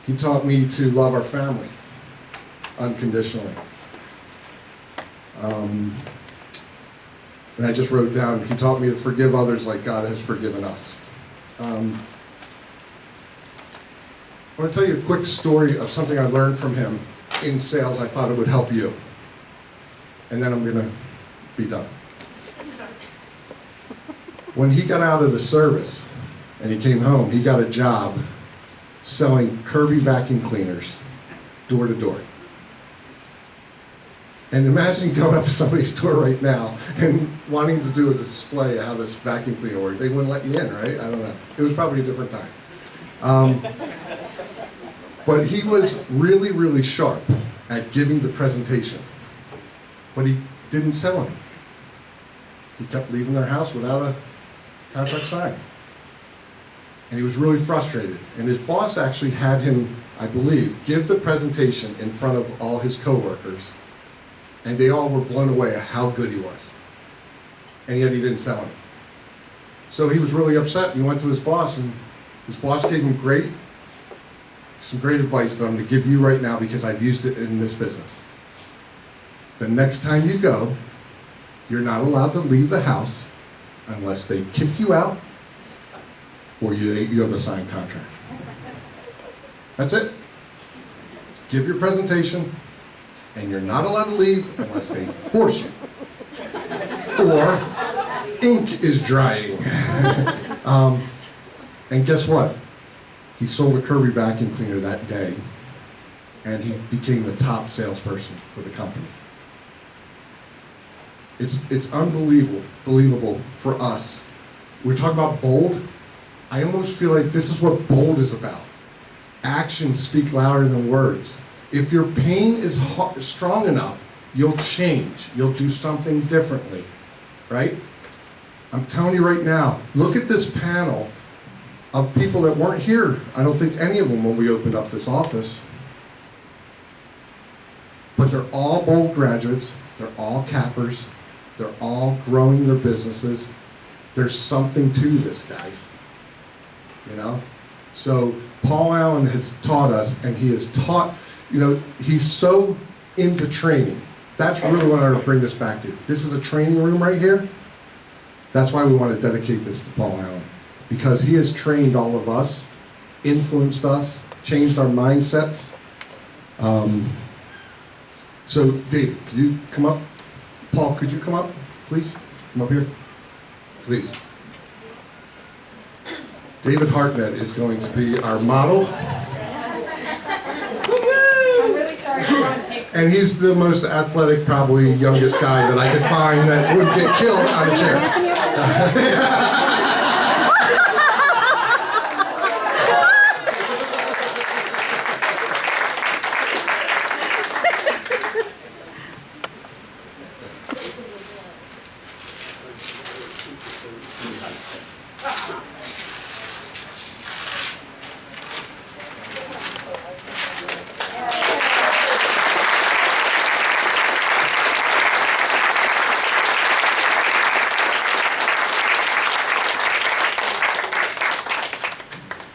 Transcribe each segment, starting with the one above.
He taught me to love our family unconditionally. And I just wrote down, he taught me to forgive others like God has forgiven us. I want to tell you a quick story of something I learned from him in sales. I thought it would help you. And then I'm going to be done. When he got out of the service and he came home, he got a job selling Kirby vacuum cleaners door to door. And imagine going up to somebody's door right now and wanting to do a display of how this vacuum cleaner worked. They wouldn't let you in, right? I don't know. It was probably a different time. But he was really, really sharp at giving the presentation. But he didn't sell any. He kept leaving their house without a contract signed. And he was really frustrated. And his boss actually had him, I believe, give the presentation in front of all his coworkers. And they all were blown away at how good he was. And yet he didn't sell any. So he was really upset. He went to his boss, and his boss gave him some great advice that I'm going to give you right now because I've used it in this business. The next time you go, you're not allowed to leave the house unless they kick you out or you have a signed contract. That's it. Give your presentation, and you're not allowed to leave unless they force you. Or ink is drying. And guess what? He sold a Kirby vacuum cleaner that day, and he became the top salesperson for the company. It's unbelievable for us. We're talking about bold. I almost feel like this is what bold is about. Actions speak louder than words. If your pain is strong enough, you'll change. You'll do something differently, right? I'm telling you right now, look at this panel of people that weren't here. I don't think any of them when we opened up this office. But they're all bold graduates. They're all cappers. They're all growing their businesses. There's something to this, guys. You know? So Paul Allen has taught us, and he has taught, he's so into training. That's really what I want to bring this back to. This is a training room right here. That's why we want to dedicate this to Paul Allen. Because he has trained all of us, influenced us, changed our mindsets. So Dave, could you come up? Paul, could you come up, please? Come up here, please. David Hartnett is going to be our model. I'm really sorry for on tape. And he's the most athletic, probably youngest guy that I could find that would get killed on a chair.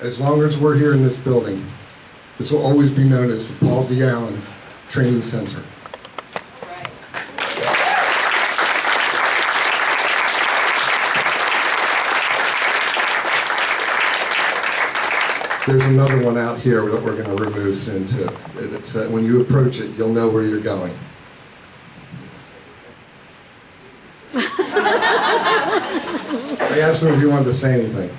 As long as we're here in this building, this will always be known as the Paul D. Allen Training Center. There's another one out here that we're going to remove soon too. It's when you approach it, you'll know where you're going. I asked him if he wanted to say anything.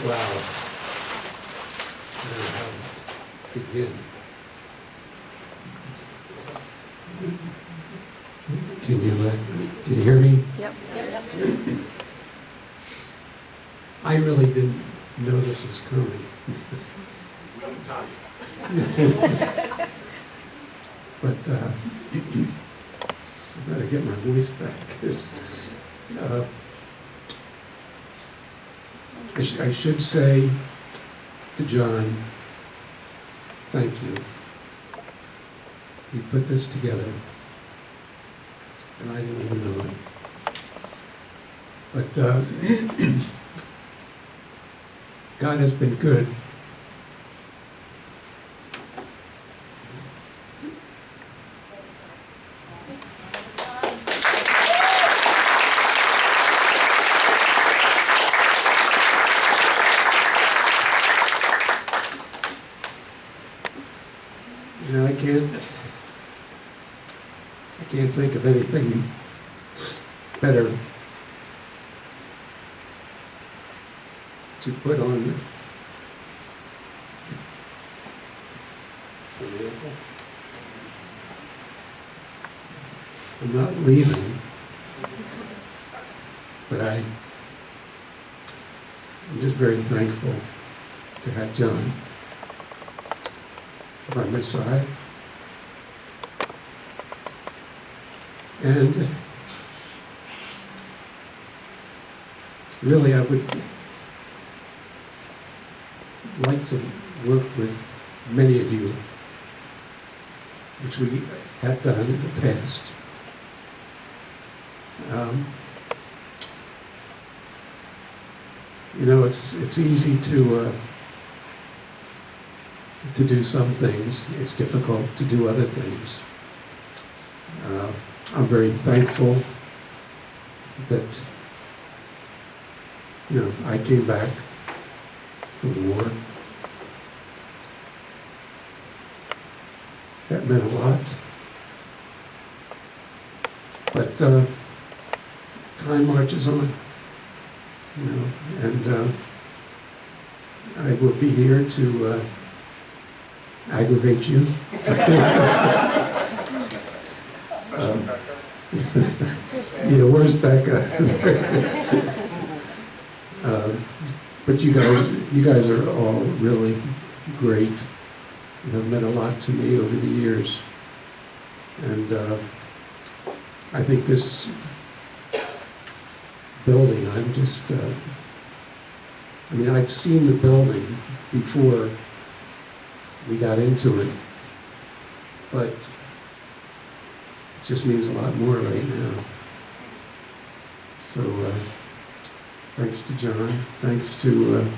Wow. I don't know how to begin. Can you hear me? Yep. I really didn't know this was coming. But I better get my voice back. I should say to John, thank you. He put this together, and I didn't even know it. But God has been good. You know, I can't think of anything better to put on the mantle. I'm not leaving, but I'm just very thankful to have John by my side. And really, I would like to work with many of you, which we have done in the past. You know, it's easy to do some things. It's difficult to do other things. I'm very thankful that, you know, I came back from the war. That meant a lot. But time marches on, you know, and I will be here to aggravate you. You know, where's Becca? But you guys are all really great. You have meant a lot to me over the years. And I think this building, I'm just, I mean, I've seen the building before we got into it, but it just means a lot more right now. So, thanks to John, thanks to,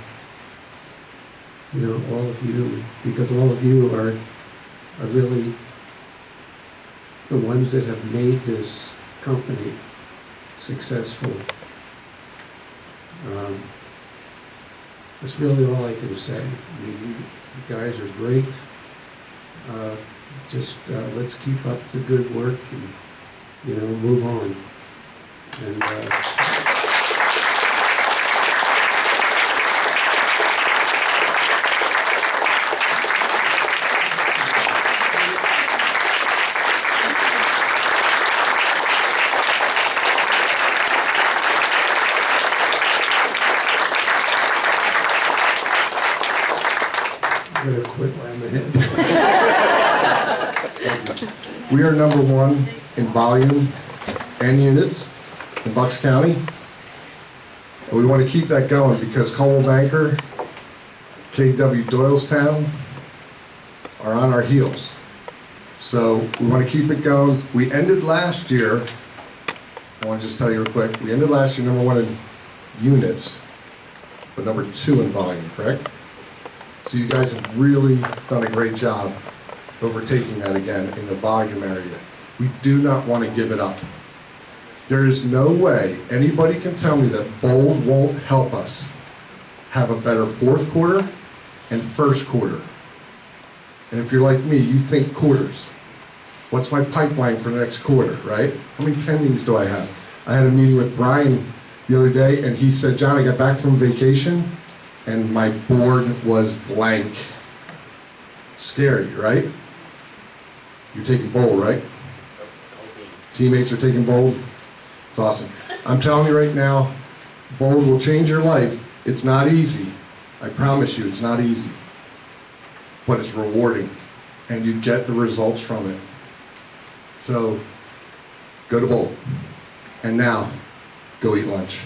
you know, all of you, because all of you are really the ones that have made this company successful. That's really all I can say. I mean, you guys are great. Just let's keep up the good work and, you know, move on. And I'm gonna quit while I'm ahead. We are number one in volume and units in Bucks County. And we want to keep that going because Coldwell Banker, KW Doylestown are on our heels. So we want to keep it going. We ended last year, I want to just tell you real quick, we ended last year number one in units, but number two in volume, correct? So you guys have really done a great job overtaking that again in the volume area. We do not want to give it up. There is no way anybody can tell me that Bold won't help us have a better fourth quarter and first quarter. And if you're like me, you think quarters. What's my pipeline for the next quarter, right? How many pendings do I have? I had a meeting with Brian the other day, and he said, John, I got back from vacation, and my board was blank. Scary, right? You're taking Bold, right? Teammates are taking Bold. It's awesome. I'm telling you right now, Bold will change your life. It's not easy. I promise you, it's not easy. But it's rewarding, and you get the results from it. So, go to Bold. And now, go eat lunch.